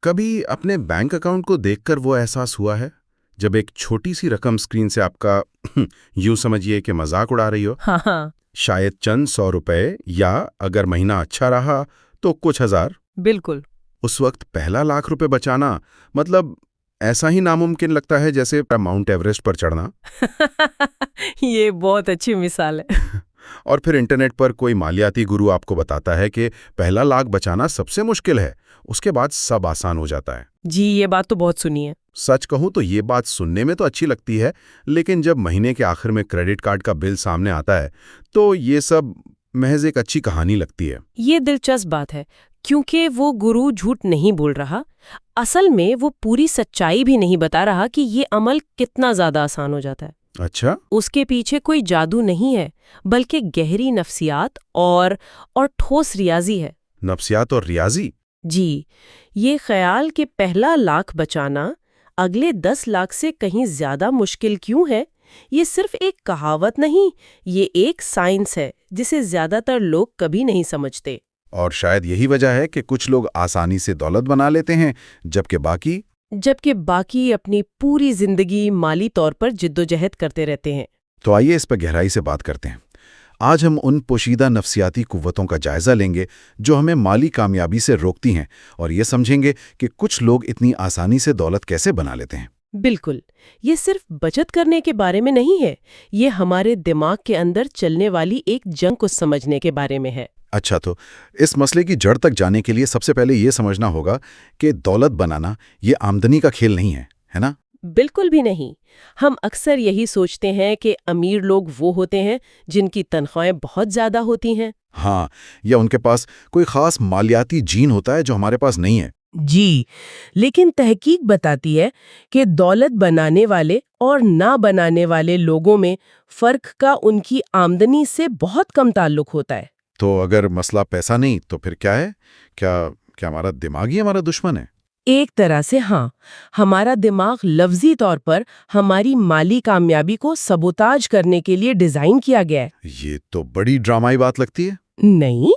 کبھی اپنے bank account کو دیکھ کر وہ احساس ہوا ہے جب ایک چھوٹی سی رقم سکرین سے آپ کا یوں سمجھیے کہ مذاق اڑا رہی ہو؟ ہاں ہاں شاید چند 100 روپے، یا اگر مہینہ اچھا رہا تو کچھ ہزار۔ بالکل اس وقت پہلا ₹1,00,000 بچانا مطلب ایسا ہی ناممکن لگتا ہے جیسے ماؤنٹ ایوریسٹ پر چڑھنا۔ یہ بہت اچھی مثال ہے۔ اور پھر انٹرنیٹ پر کوئی مالیاتی گرو آپ کو بتاتا ہے کہ پہلا لاکھ بچانا سب سے مشکل ہے، اس کے بعد سب آسان ہو جاتا ہے۔ جی یہ بات تو بہت سنی ہے۔ سچ کہوں تو یہ بات سننے میں تو اچھی لگتی ہے، لیکن جب مہینے کے آخر میں کریڈٹ کارڈ کا بل سامنے آتا ہے تو یہ سب محض ایک اچھی کہانی لگتی ہے۔ یہ دلچسپ بات ہے کیونکہ وہ گرو جھوٹ نہیں بول رہا، اصل میں وہ پوری سچائی بھی نہیں بتا رہا کہ یہ عمل کتنا زیادہ آسان ہو جاتا ہے۔ اچھا، اس کے پیچھے کوئی جادو نہیں ہے، بلکہ گہری نفسیات اور ٹھوس ریاضی ہے۔ نفسیات اور ریاضی؟ جی، یہ خیال کہ پہلا لاکھ بچانا اگلے 10 لاکھ سے کہیں زیادہ مشکل کیوں ہے، یہ صرف ایک کہاوت نہیں، یہ ایک سائنس ہے جسے زیادہ تر لوگ کبھی نہیں سمجھتے۔ اور شاید یہی وجہ ہے کہ کچھ لوگ آسانی سے دولت بنا لیتے ہیں جبکہ باقی اپنی پوری زندگی مالی طور پر جدوجہد کرتے رہتے ہیں۔ تو آئیے اس پر گہرائی سے بات کرتے ہیں۔ آج ہم ان پوشیدہ نفسیاتی قوتوں کا جائزہ لیں گے جو ہمیں مالی کامیابی سے روکتی ہیں، اور یہ سمجھیں گے کہ کچھ لوگ اتنی آسانی سے دولت کیسے بنا لیتے ہیں۔ بالکل، یہ صرف بچت کرنے کے بارے میں نہیں ہے، یہ ہمارے دماغ کے اندر چلنے والی ایک جنگ کو سمجھنے کے بارے میں ہے۔ اچھا، تو اس مسئلے کی جڑ تک جانے کے لیے سب سے پہلے یہ سمجھنا ہوگا کہ دولت بنانا یہ آمدنی کا کھیل نہیں ہے نا؟ بالکل بھی نہیں۔ ہم اکثر یہی سوچتے ہیں کہ امیر لوگ وہ ہوتے ہیں جن کی تنخواہیں بہت زیادہ ہوتی ہیں۔ ہاں، یا ان کے پاس کوئی خاص مالیاتی جین ہوتا ہے جو ہمارے پاس نہیں ہے۔ جی، لیکن تحقیق بتاتی ہے کہ دولت بنانے والے اور نہ بنانے والے لوگوں میں فرق کا ان کی آمدنی سے بہت کم تعلق ہوتا ہے۔ تو اگر مسئلہ پیسہ نہیں تو پھر کیا ہے؟ کیا ہمارا دماغ ہی ہمارا دشمن ہے؟ ایک طرح سے ہاں، ہمارا دماغ لفظی طور پر ہماری مالی کامیابی کو سبوتاج کرنے کے لیے ڈیزائن کیا گیا ہے۔ یہ تو بڑی ڈرامائی بات لگتی ہے۔ نہیں،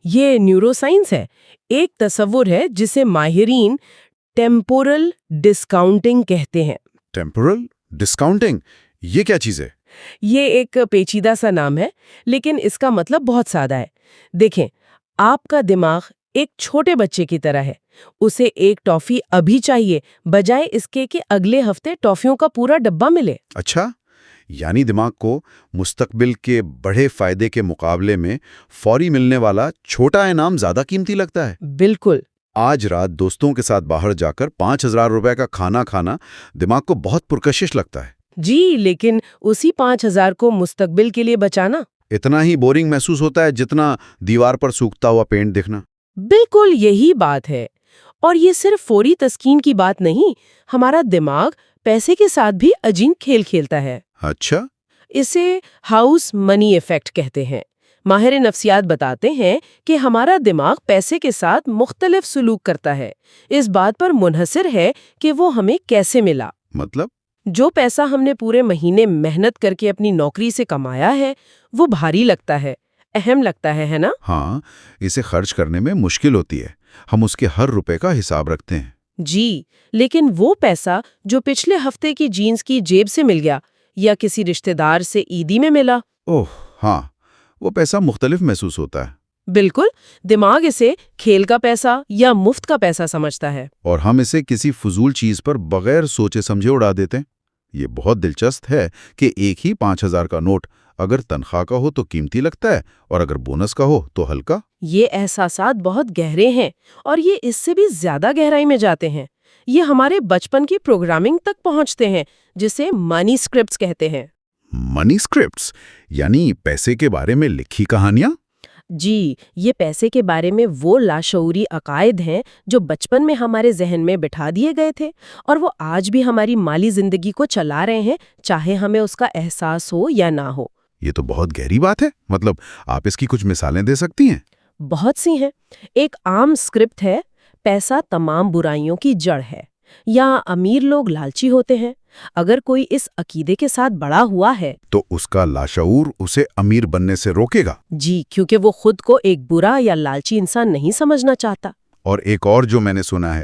یہ نیورو سائنس ہے۔ ایک تصور ہے جسے ماہرین ٹیمپورل ڈسکاؤنٹنگ کہتے ہیں۔ ٹیمپورل ڈسکاؤنٹنگ، یہ کیا چیز ہے؟ یہ ایک پیچیدہ سا نام ہے، لیکن اس کا مطلب بہت سادہ ہے۔ دیکھیں، آپ کا دماغ ایک چھوٹے بچے کی طرح ہے، اسے ایک ٹافی ابھی چاہیے بجائے اس کے کہ اگلے ہفتے ٹافیوں کا پورا ڈبہ ملے۔ اچھا، یعنی دماغ کو مستقبل کے بڑے فائدے کے مقابلے میں فوری ملنے والا چھوٹا انعام زیادہ قیمتی لگتا ہے۔ بالکل۔ آج رات دوستوں کے ساتھ باہر جا کر ₹5,000 کا کھانا کھانا دماغ کو بہت پرکشش لگتا ہے۔ جی، لیکن اسی 5,000 کو مستقبل کے لیے بچانا اتنا ہی بورنگ محسوس ہوتا ہے جتنا دیوار پر سوکھتا ہوا پینٹ دیکھنا۔ بالکل یہی بات ہے۔ اور یہ صرف فوری تسکین کی بات نہیں، ہمارا دماغ پیسے کے ساتھ بھی عجیب کھیل کھیلتا ہے۔ اچھا، اسے ہاؤس منی ایفیکٹ کہتے ہیں۔ ماہر نفسیات بتاتے ہیں کہ ہمارا دماغ پیسے کے ساتھ مختلف سلوک کرتا ہے، اس بات پر منحصر ہے کہ وہ ہمیں کیسے ملا۔ مطلب؟ جو پیسہ ہم نے پورے مہینے محنت کر کے اپنی نوکری سے کمایا ہے وہ بھاری لگتا ہے، اہم لگتا ہے نا؟ ہاں، اسے خرچ کرنے میں مشکل ہوتی ہے، ہم اس کے ہر روپے کا حساب رکھتے ہیں۔ جی، لیکن وہ پیسہ جو پچھلے ہفتے کی جینز کی جیب سے مل گیا یا کسی رشتہ دار سے عیدی میں ملا، اوہ ہاں، وہ پیسہ مختلف محسوس ہوتا ہے۔ بالکل، دماغ اسے کھیل کا پیسہ یا مفت کا پیسہ سمجھتا ہے، اور ہم اسے کسی فضول چیز پر بغیر سوچے سمجھے اڑا دیتے ہیں۔ یہ بہت دلچسپ ہے کہ ایک ہی 5,000 کا نوٹ اگر تنخواہ کا ہو تو قیمتی لگتا ہے، اور اگر بونس کا ہو تو ہلکا۔ یہ احساسات بہت گہرے ہیں، اور یہ اس سے بھی زیادہ گہرائی میں جاتے ہیں۔ یہ ہمارے بچپن کی پروگرامنگ تک پہنچتے ہیں، جسے منی اسکرپٹس کہتے ہیں۔ منی اسکرپٹس یعنی پیسے کے بارے میں لکھی کہانیاں؟ جی، یہ پیسے کے بارے میں وہ لاشعوری عقائد ہیں جو بچپن میں ہمارے ذہن میں بٹھا دیے گئے تھے، اور وہ آج بھی ہماری مالی زندگی کو چلا رہے ہیں، چاہے ہمیں اس کا احساس ہو یا نہ ہو۔ یہ تو بہت گہری بات ہے، مطلب آپ اس کی کچھ مثالیں دے سکتی ہیں؟ بہت سی ہیں۔ ایک عام اسکرپٹ ہے، پیسہ تمام برائیوں کی جڑ ہے، یا امیر لوگ لالچی ہوتے ہیں۔ اگر کوئی اس عقیدے کے ساتھ بڑا ہوا ہے تو اس کا لاشعور اسے امیر بننے سے روکے گا۔ جی، کیونکہ وہ خود کو ایک برا یا لالچی انسان نہیں سمجھنا چاہتا۔ اور ایک اور جو میں نے سنا ہے،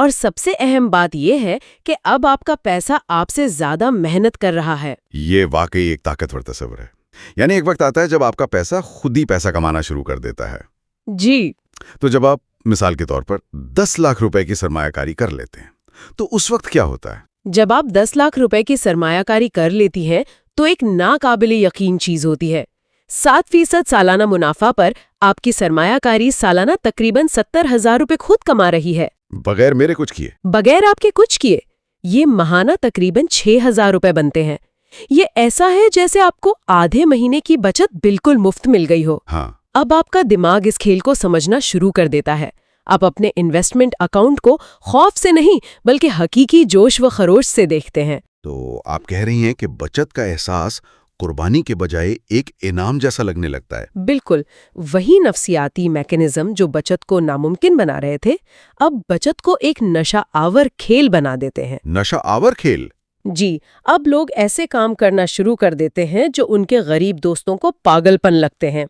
اور سب سے اہم بات یہ ہے کہ اب آپ کا پیسہ آپ سے زیادہ محنت کر رہا ہے۔ یہ واقعی ایک طاقتور تصور ہے۔ یعنی ایک وقت آتا ہے جب آپ کا پیسہ خود ہی پیسہ کمانا شروع کر دیتا ہے۔ جی، تو جب آپ مثال کے طور پر 10 لاکھ روپے کی سرمایہ کاری کر لیتے ہیں تو اس وقت کیا ہوتا ہے؟ جب آپ 10 لاکھ روپے کی سرمایہ کاری کر لیتی ہیں تو ایک ناقابل یقین چیز ہوتی ہے۔ 7% سالانہ منافع پر آپ کی سرمایہ کاری سالانہ تقریباً 70,000 روپے خود کما رہی ہے، بغیر میرے کچھ کیے۔ بغیر آپ کے کچھ کیے۔ یہ ماہانہ تقریباً 6,000 روپے بنتے ہیں۔ یہ ایسا ہے جیسے آپ کو آدھے مہینے کی بچت بالکل مفت مل گئی ہو۔ ہاں، اب آپ کا دماغ اس کھیل کو سمجھنا شروع کر دیتا ہے۔ آپ اپنے انویسٹمنٹ اکاؤنٹ کو خوف سے نہیں بلکہ حقیقی جوش و خروش سے دیکھتے ہیں۔ تو آپ کہہ رہی ہیں کہ بچت کا احساس قربانی کے بجائے ایک انعام جیسا لگنے لگتا ہے۔ بالکل، وہی نفسیاتی میکانزم جو بچت کو ناممکن بنا رہے تھے اب بچت کو ایک نشہ آور کھیل بنا دیتے ہیں۔ نشہ آور کھیل؟ جی، اب لوگ ایسے کام کرنا شروع کر دیتے ہیں جو ان کے غریب دوستوں کو پاگل پن لگتے ہیں۔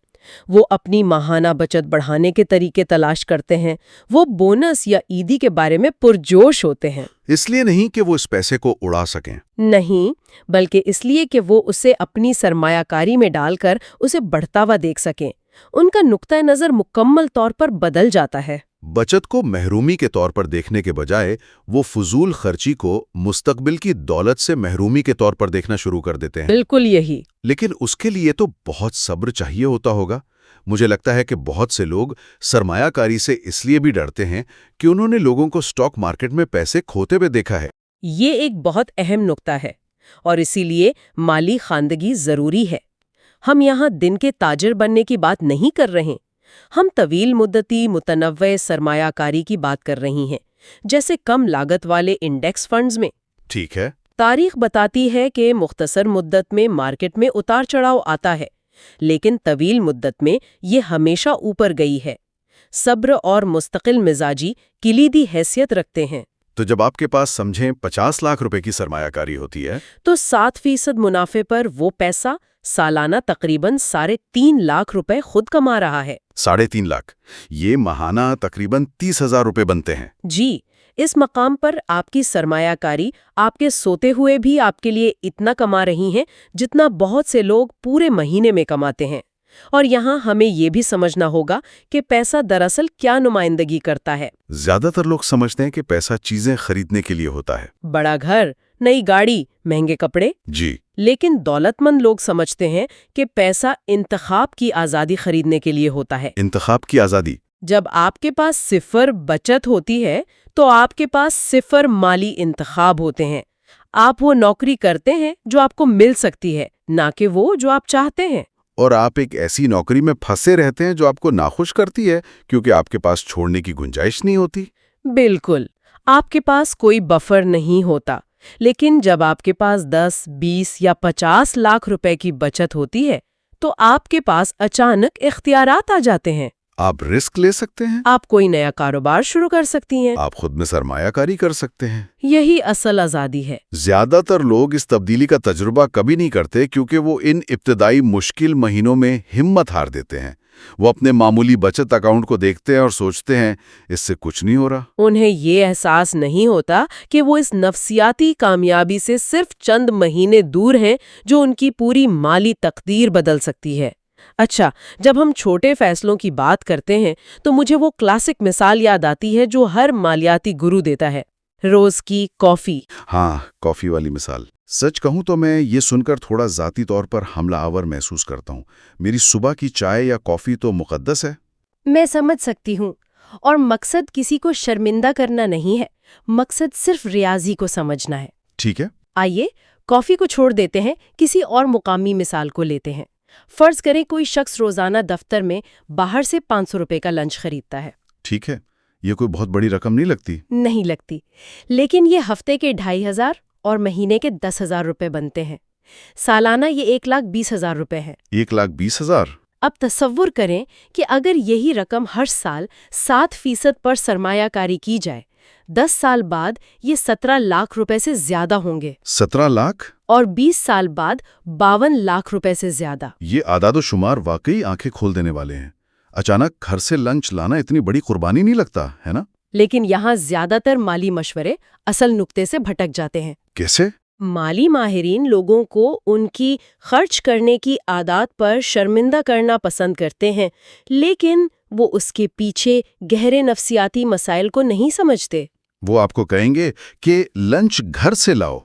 وہ اپنی ماہانہ بچت بڑھانے کے طریقے تلاش کرتے ہیں۔ وہ بونس یا عیدی کے بارے میں پرجوش ہوتے ہیں۔ اس لیے نہیں کہ وہ اس پیسے کو اڑا سکیں۔ نہیں، بلکہ اس لیے کہ وہ اسے اپنی سرمایہ کاری میں ڈال کر اسے بڑھتا ہوا دیکھ سکیں۔ ان کا نقطہ نظر مکمل طور پر بدل جاتا ہے۔ بچت کو محرومی کے طور پر دیکھنے کے بجائے وہ فضول خرچی کو مستقبل کی دولت سے محرومی کے طور پر دیکھنا شروع کر دیتے ہیں۔ بالکل یہی۔ لیکن اس کے لیے تو بہت صبر چاہیے ہوتا ہوگا۔ مجھے لگتا ہے کہ بہت سے لوگ سرمایہ کاری سے اس لیے بھی ڈرتے ہیں کہ انہوں نے لوگوں کو اسٹاک مارکیٹ میں پیسے کھوتے ہوئے دیکھا ہے۔ یہ ایک بہت اہم نقطہ ہے اور اسی لیے مالی خواندگی ضروری ہے۔ ہم یہاں دن کے تاجر بننے کی بات نہیں کر رہے، ہم طویل مدتی متنوع سرمایہ کاری کی بات کر رہی ہیں، جیسے کم لاگت والے انڈیکس فنڈز میں۔ ٹھیک ہے۔ تاریخ بتاتی ہے کہ مختصر مدت میں مارکیٹ میں اتار چڑھاؤ آتا ہے، لیکن طویل مدت میں یہ ہمیشہ اوپر گئی ہے۔ صبر اور مستقل مزاجی کلیدی حیثیت رکھتے ہیں۔ تو جب آپ کے پاس سمجھیں 50 لاکھ روپے کی سرمایہ کاری ہوتی ہے تو 7% منافع پر وہ پیسہ سالانہ تقریباً 3.5 لاکھ روپے خود کما رہا ہے۔ 3.5 لاکھ، یہ ماہانہ تقریباً 30,000 روپے بنتے ہیں۔ جی، اس مقام پر آپ کی سرمایہ کاری آپ کے سوتے ہوئے بھی آپ کے لیے اتنا کما رہی ہیں جتنا بہت سے لوگ پورے مہینے میں کماتے ہیں۔ اور یہاں ہمیں یہ بھی سمجھنا ہوگا کہ پیسہ دراصل کیا نمائندگی کرتا ہے۔ زیادہ تر لوگ سمجھتے ہیں کہ پیسہ چیزیں خریدنے کے لیے ہوتا ہے۔ بڑا گھر، نئی گاڑی، مہنگے کپڑے۔ جی، لیکن دولت مند لوگ سمجھتے ہیں کہ پیسہ انتخاب کی آزادی خریدنے کے لیے ہوتا ہے۔ انتخاب کی آزادی۔ جب آپ کے پاس 0 بچت ہوتی ہے تو آپ کے پاس 0 مالی انتخاب ہوتے ہیں۔ آپ وہ نوکری کرتے ہیں جو آپ کو مل سکتی ہے، نہ کہ وہ جو آپ چاہتے ہیں۔ اور آپ ایک ایسی نوکری میں پھنسے رہتے ہیں جو آپ کو ناخوش کرتی ہے کیونکہ آپ کے پاس چھوڑنے کی گنجائش نہیں ہوتی۔ بالکل، آپ کے پاس کوئی بفر نہیں ہوتا۔ لیکن جب آپ کے پاس 10، 20 یا 50 لاکھ روپے کی بچت ہوتی ہے تو آپ کے پاس اچانک اختیارات آ جاتے ہیں۔ آپ رسک لے سکتے ہیں، آپ کوئی نیا کاروبار شروع کر سکتی ہیں۔ آپ خود میں سرمایہ کاری کر سکتے ہیں۔ یہی اصل آزادی ہے۔ زیادہ تر لوگ اس تبدیلی کا تجربہ کبھی نہیں کرتے کیونکہ وہ ان ابتدائی مشکل مہینوں میں ہمت ہار دیتے ہیں۔ وہ اپنے معمولی بچت اکاؤنٹ کو دیکھتے ہیں اور سوچتے ہیں اس سے کچھ نہیں ہو رہا۔ انہیں یہ احساس نہیں ہوتا کہ وہ اس نفسیاتی کامیابی سے صرف چند مہینے دور ہیں جو ان کی پوری مالی تقدیر بدل سکتی ہے۔ اچھا، جب ہم چھوٹے فیصلوں کی بات کرتے ہیں تو مجھے وہ کلاسک مثال یاد آتی ہے جو ہر مالیاتی گرو دیتا ہے، روز کی کافی۔ ہاں، کافی والی مثال۔ سچ کہوں تو میں یہ سن کر تھوڑا ذاتی طور پر حملہ آور محسوس کرتا ہوں۔ میری صبح کی چائے یا کافی تو مقدس ہے۔ میں سمجھ سکتی ہوں، اور مقصد کسی کو شرمندہ کرنا نہیں ہے، مقصد صرف ریاضی کو سمجھنا ہے۔ ٹھیک ہے۔ آئیے کافی کو چھوڑ دیتے ہیں، کسی اور مقامی مثال کو لیتے ہیں۔ فرض کریں کوئی شخص روزانہ دفتر میں باہر سے 500 روپے کا لنچ خریدتا ہے۔ ٹھیک ہے، یہ کوئی بہت بڑی رقم نہیں لگتی۔ نہیں لگتی، لیکن یہ ہفتے کے 2,500 اور مہینے کے 10,000 روپے بنتے ہیں۔ سالانہ یہ 1,20,000 روپے ہے۔ 1,20,000؟ اب تصور کریں کہ اگر یہی رقم ہر سال 7% پر سرمایہ کاری کی جائے، 10 سال بعد یہ 17 لاکھ روپے سے زیادہ ہوں گے۔ 17 لاکھ؟ اور 20 سال بعد 52 لاکھ روپے سے زیادہ۔ یہ اعداد و شمار واقعی آنکھیں کھول دینے والے ہیں۔ اچانک گھر سے لنچ لانا اتنی بڑی قربانی نہیں لگتا ہے نا؟ لیکن یہاں زیادہ تر مالی مشورے اصل نقطے سے بھٹک جاتے ہیں۔ کیسے؟ مالی ماہرین لوگوں کو ان کی خرچ کرنے کی عادات پر شرمندہ کرنا پسند کرتے ہیں، لیکن وہ اس کے پیچھے گہرے نفسیاتی مسائل کو نہیں سمجھتے۔ وہ آپ کو کہیں گے کہ لنچ گھر سے لاؤ،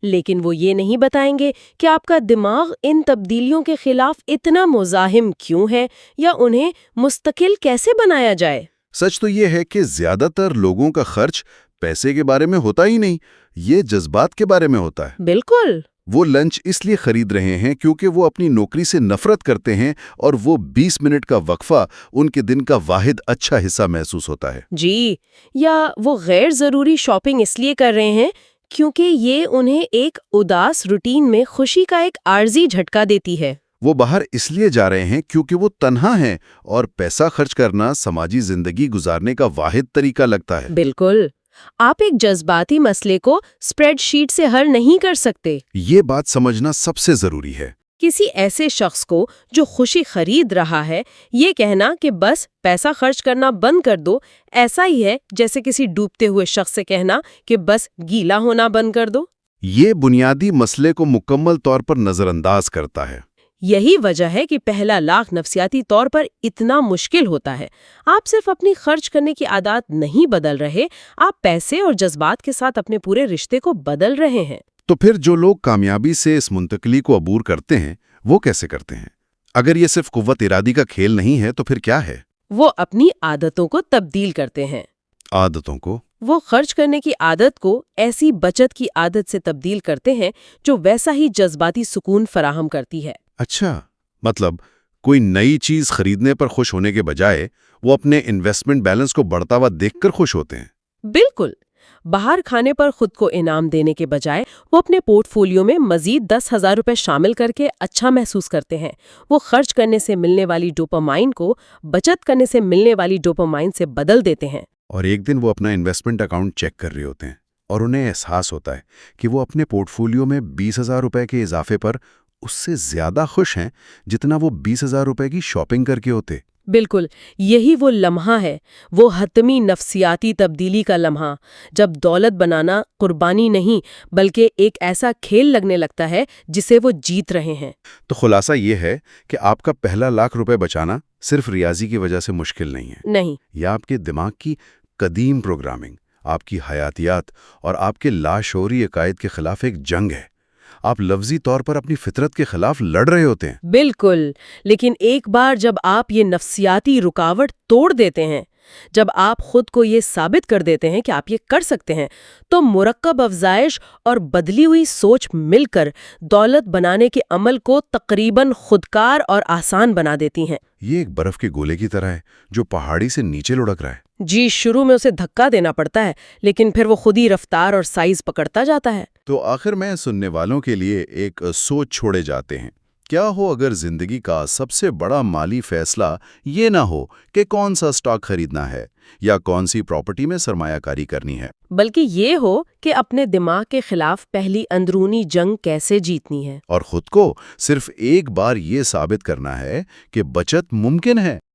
لیکن وہ یہ نہیں بتائیں گے کہ آپ کا دماغ ان تبدیلیوں کے خلاف اتنا مزاحم کیوں ہے یا انہیں مستقل کیسے بنایا جائے۔ سچ تو یہ ہے کہ زیادہ تر لوگوں کا خرچ پیسے کے بارے میں ہوتا ہی نہیں، یہ جذبات کے بارے میں ہوتا ہے۔ بالکل۔ وہ لنچ اس لیے خرید رہے ہیں کیونکہ وہ اپنی نوکری سے نفرت کرتے ہیں اور وہ 20 منٹ کا وقفہ ان کے دن کا واحد اچھا حصہ محسوس ہوتا ہے۔ جی، یا وہ غیر ضروری شاپنگ اس لیے کر رہے ہیں کیونکہ یہ انہیں ایک اداس روٹین میں خوشی کا ایک عارضی جھٹکا دیتی ہے۔ وہ باہر اس لیے جا رہے ہیں کیونکہ وہ تنہا ہیں اور پیسہ خرچ کرنا سماجی زندگی گزارنے کا واحد طریقہ لگتا ہے۔ بالکل۔ آپ ایک جذباتی مسئلے کو اسپریڈ شیٹ سے حل نہیں کر سکتے۔ یہ بات سمجھنا سب سے ضروری ہے۔ کسی ایسے شخص کو جو خوشی خرید رہا ہے، یہ کہنا کہ بس پیسہ خرچ کرنا بند کر دو، ایسا ہی ہے جیسے کسی ڈوبتے ہوئے شخص سے کہنا کہ بس گیلا ہونا بند کر دو۔ یہ بنیادی مسئلے کو مکمل طور پر نظر انداز کرتا ہے۔ یہی وجہ ہے کہ پہلا لاکھ نفسیاتی طور پر اتنا مشکل ہوتا ہے۔ آپ صرف اپنی خرچ کرنے کی عادات نہیں بدل رہے، آپ پیسے اور جذبات کے ساتھ اپنے پورے رشتے کو بدل رہے ہیں۔ تو پھر جو لوگ کامیابی سے اس منتقلی کو عبور کرتے ہیں وہ کیسے کرتے ہیں؟ اگر یہ صرف قوت ارادی کا کھیل نہیں ہے تو پھر کیا ہے؟ وہ اپنی عادتوں کو تبدیل کرتے ہیں۔ عادتوں کو؟ وہ خرچ کرنے کی عادت کو ایسی بچت کی عادت سے تبدیل کرتے ہیں جو ویسا ہی جذباتی سکون فراہم کرتی ہے۔ اچھا، مطلب کوئی نئی چیز خریدنے پر خوش ہونے کے بجائے وہ اپنے انویسٹمنٹ بیلنس کو بڑھتا ہوا دیکھ کر خوش ہوتے ہیں۔ بالکل۔ باہر کھانے پر خود کو انعام دینے کے بجائے وہ اپنے پورٹ فولیو میں مزید 10,000 روپے شامل کر کے اچھا محسوس کرتے ہیں۔ وہ خرچ کرنے سے ملنے والی ڈوپامائن کو بچت کرنے سے ملنے والی ڈوپامائن سے بدل دیتے ہیں۔ اور ایک دن وہ اپنا انویسٹمنٹ اکاؤنٹ چیک کر رہے ہوتے ہیں اور انہیں احساس ہوتا ہے کہ وہ اپنے پورٹ فولیو میں 20,000 روپے کے اضافے پر اس سے زیادہ خوش ہیں جتنا وہ 20,000 روپے کی شاپنگ کر کے ہوتے۔ بالکل، یہی وہ لمحہ ہے، وہ حتمی نفسیاتی تبدیلی کا لمحہ، جب دولت بنانا قربانی نہیں بلکہ ایک ایسا کھیل لگنے لگتا ہے جسے وہ جیت رہے ہیں۔ تو خلاصہ یہ ہے کہ آپ کا پہلا لاکھ روپے بچانا صرف ریاضی کی وجہ سے مشکل نہیں ہے۔ نہیں، یہ آپ کے دماغ کی قدیم پروگرامنگ، آپ کی حیاتیات اور آپ کے لاشعوری عقائد کے خلاف ایک جنگ ہے۔ آپ لفظی طور پر اپنی فطرت کے خلاف لڑ رہے ہوتے ہیں۔ بالکل، لیکن ایک بار جب آپ یہ نفسیاتی رکاوٹ توڑ دیتے ہیں، جب آپ خود کو یہ ثابت کر دیتے ہیں کہ آپ یہ کر سکتے ہیں، تو مرکب افزائش اور بدلی ہوئی سوچ مل کر دولت بنانے کے عمل کو تقریباً خودکار اور آسان بنا دیتی ہیں۔ یہ ایک برف کے گولے کی طرح ہے جو پہاڑی سے نیچے لڑک رہا ہے۔ جی، شروع میں اسے دھکا دینا پڑتا ہے، لیکن پھر وہ خود ہی رفتار اور سائز پکڑتا جاتا ہے۔ تو آخر میں سننے والوں کے لیے ایک سوچ چھوڑے جاتے ہیں۔ کیا ہو اگر زندگی کا سب سے بڑا مالی فیصلہ یہ نہ ہو کہ کون سا سٹاک خریدنا ہے یا کون سی پراپرٹی میں سرمایہ کاری کرنی ہے، بلکہ یہ ہو کہ اپنے دماغ کے خلاف پہلی اندرونی جنگ کیسے جیتنی ہے، اور خود کو صرف ایک بار یہ ثابت کرنا ہے کہ بچت ممکن ہے۔